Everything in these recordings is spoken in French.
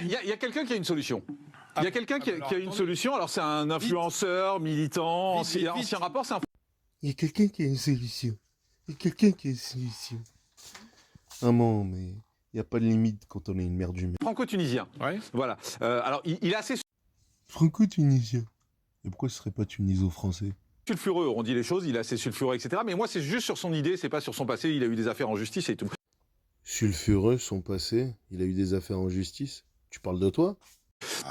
Il y a quelqu'un qui a une solution. Il y a quelqu'un qui a une solution. Alors c'est un influenceur, militant, ancien rapport. Il y a quelqu'un qui a une solution. Il y a quelqu'un qui a une solution. Maman, mais il n'y a pas de limite quand on est une merde humaine. Franco-tunisien. Ouais. Voilà. Alors il est assez Franco-tunisien. Et pourquoi ce serait pas tuniso-français? sulfureux, on dit les choses, il est assez sulfureux, etc. Mais moi c'est juste sur son idée, c'est pas sur son passé. Il a eu des affaires en justice et tout. Sulfureux, son passé, il a eu des affaires en justice. Tu parles de toi?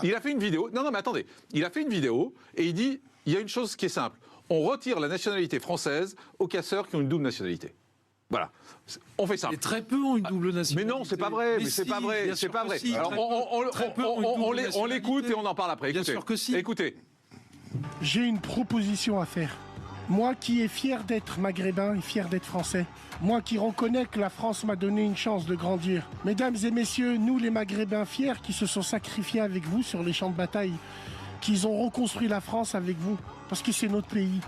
Il a fait une vidéo. Non, mais attendez. Il a fait une vidéo et il dit il y a une chose qui est simple. On retire la nationalité française aux casseurs qui ont une double nationalité. Voilà. On fait ça. Et très peu ont une double nationalité. Mais non, c'est pas vrai. Mais c'est pas vrai. C'est pas vrai. Alors on l'écoute et on en parle après. Bien Écoutez. sûr que si. Écoutez. J'ai une proposition à faire. Moi qui est fier d'être maghrébin et fier d'être français. Moi qui reconnais que la France m'a donné une chance de grandir. Mesdames et messieurs, nous les maghrébins fiers qui se sont sacrifiés avec vous sur les champs de bataille, qui ont reconstruit la France avec vous, parce que c'est notre pays.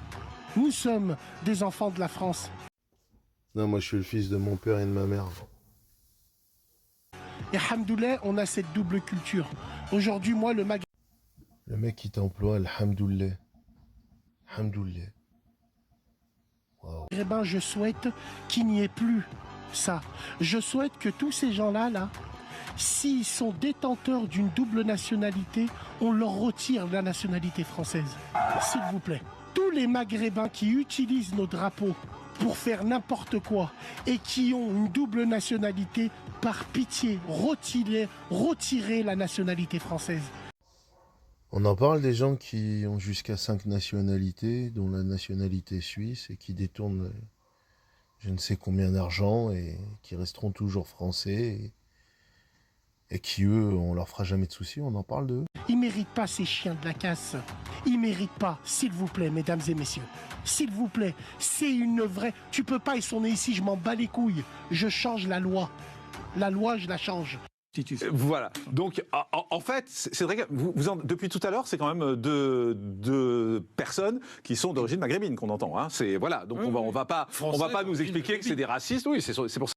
Nous sommes des enfants de la France. Non, moi je suis le fils de mon père et de ma mère. Et hamdoulilah, on a cette double culture. Aujourd'hui, moi, le mec qui t'emploie, alhamdoulilah. Alhamdoulilah. Wow. maghrébin, je souhaite qu'il n'y ait plus ça. Je souhaite que tous ces gens-là, s'ils sont détenteurs d'une double nationalité, on leur retire la nationalité française. S'il vous plaît. Tous les maghrébins qui utilisent nos drapeaux pour faire n'importe quoi et qui ont une double nationalité, par pitié, retirez la nationalité française. On en parle des gens qui ont jusqu'à 5 nationalités, dont la nationalité suisse, et qui détournent je ne sais combien d'argent et qui resteront toujours français et qui, eux, on leur fera jamais de soucis, on en parle d'eux. Ils ne méritent pas ces chiens de la casse. Ils ne méritent pas, s'il vous plaît, mesdames et messieurs. S'il vous plaît, c'est une vraie... Tu peux pas, ils sont nés ici, je m'en bats les couilles. Je change la loi. La loi, je la change. Voilà. Donc, en fait, c'est vrai que depuis tout à l'heure, c'est quand même deux personnes qui sont d'origine maghrébine qu'on entend. Hein. C'est voilà. Donc, on va pas nous expliquer que c'est des racistes. Oui, c'est pour ça.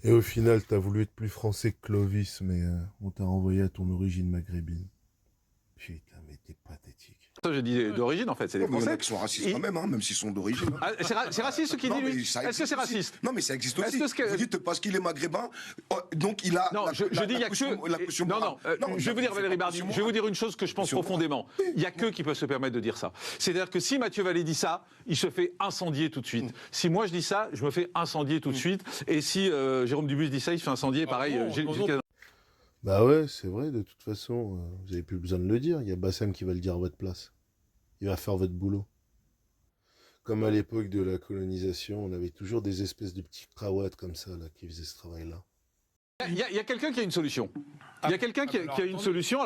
Et au final, t'as voulu être plus français que Clovis, mais on t'a renvoyé à ton origine maghrébine. Putain, mais t'es pathétique. Ça, j'ai dit d'origine, en fait, c'est des Français. Il y en a qui sont racistes quand même, hein, même s'ils sont d'origine. Ah, c'est raciste ce qu'il dit, lui. Est-ce que c'est raciste? Non, mais ça existe aussi. Vous dites parce qu'il est maghrébin, donc il a... Non, je dis il y a que... Non, je vais vous dire, Valérie Bardi, je vais vous dire une chose que je pense profondément. Il y a que qui peuvent se permettre de dire ça. C'est-à-dire que si Mathieu Vallée dit ça, il se fait incendier tout de suite. Si moi je dis ça, je me fais incendier tout de suite. Et si Jérôme Dubus dit ça, il se fait incendier. Pareil, Bah ouais, c'est vrai, de toute façon, vous avez plus besoin de le dire. Il y a Bassem qui va le dire à votre place. Il va faire votre boulot. Comme à l'époque de la colonisation, on avait toujours des espèces de petits crawattes comme ça, là, qui faisaient ce travail-là. Il y a quelqu'un qui a une solution. Il y a quelqu'un qui a une solution.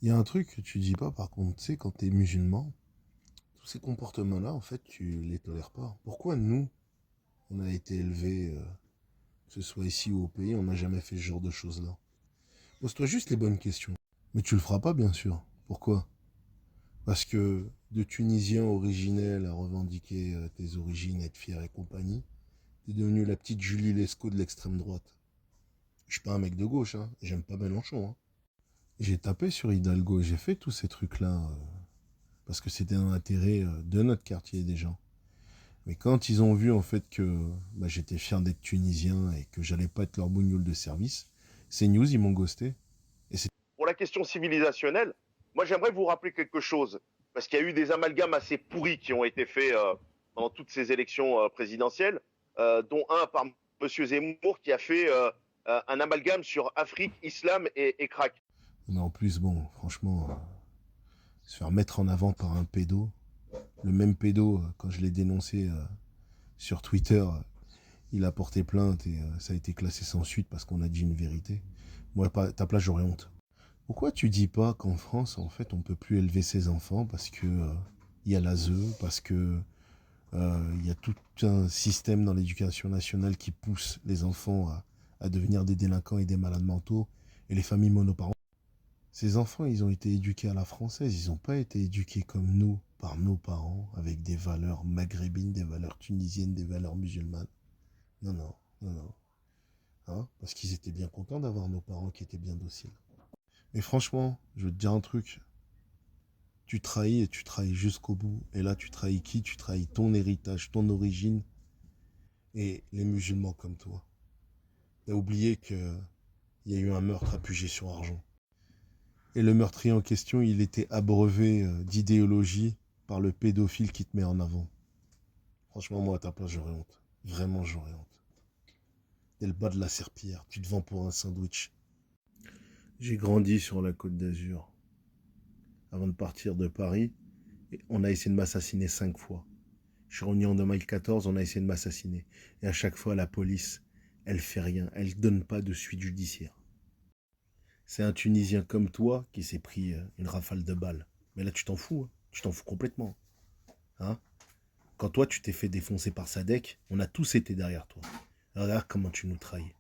Il y a un truc que tu dis pas, par contre, tu sais, quand t'es musulman, tous ces comportements-là, en fait, tu les tolères pas. Pourquoi nous, on a été élevés, que ce soit ici ou au pays, on n'a jamais fait ce genre de choses-là? Pose-toi juste les bonnes questions. Mais tu le feras pas, bien sûr. Pourquoi? Parce que de Tunisien originel à revendiquer tes origines, être fier et compagnie, t'es devenu la petite Julie Lescaut de l'extrême droite. Je suis pas un mec de gauche, hein. J'aime pas Mélenchon. Hein. J'ai tapé sur Hidalgo et j'ai fait tous ces trucs-là parce que c'était dans l'intérêt de notre quartier des gens. Mais quand ils ont vu en fait que j'étais fier d'être tunisien et que j'allais pas être leur bougnoule de service, ces news ils m'ont ghosté. Pour la question civilisationnelle, moi j'aimerais vous rappeler quelque chose, parce qu'il y a eu des amalgames assez pourris qui ont été faits pendant toutes ces élections présidentielles, dont un par M. Zemmour qui a fait un amalgame sur Afrique, Islam et crack. Mais en plus, bon, franchement, se faire mettre en avant par un pédo, le même pédo, quand je l'ai dénoncé sur Twitter, il a porté plainte et ça a été classé sans suite parce qu'on a dit une vérité. Moi, à ta place, j'aurais honte. Pourquoi tu dis pas qu'en France, en fait, on peut plus élever ses enfants parce que y a l'ASE, parce que y a tout un système dans l'éducation nationale qui pousse les enfants à devenir des délinquants et des malades mentaux et les familles monoparents. Ces enfants, ils ont été éduqués à la française, ils n'ont pas été éduqués comme nous, par nos parents, avec des valeurs maghrébines, des valeurs tunisiennes, des valeurs musulmanes. Non. Hein, parce qu'ils étaient bien contents d'avoir nos parents qui étaient bien dociles. Mais franchement, je veux te dire un truc. Tu trahis et tu trahis jusqu'au bout. Et là, tu trahis qui? Tu trahis ton héritage, ton origine et les musulmans comme toi. T'as oublié qu'il y a eu un meurtre à Puget-sur-Argent. Et le meurtrier en question, il était abreuvé d'idéologie par le pédophile qui te met en avant. Franchement, moi, à ta place, j'aurais honte. Vraiment, j'aurais honte. T'es le bas de la serpillière. Tu te vends pour un sandwich. J'ai grandi sur la Côte d'Azur. Avant de partir de Paris, on a essayé de m'assassiner 5 fois. Je suis revenu en 2014, on a essayé de m'assassiner. Et à chaque fois, la police, elle fait rien. Elle donne pas de suite judiciaire. C'est un Tunisien comme toi qui s'est pris une rafale de balles. Mais là, tu t'en fous. Hein. Tu t'en fous complètement. Hein? Quand toi, tu t'es fait défoncer par Sadek, on a tous été derrière toi. Regarde comment tu nous trahis.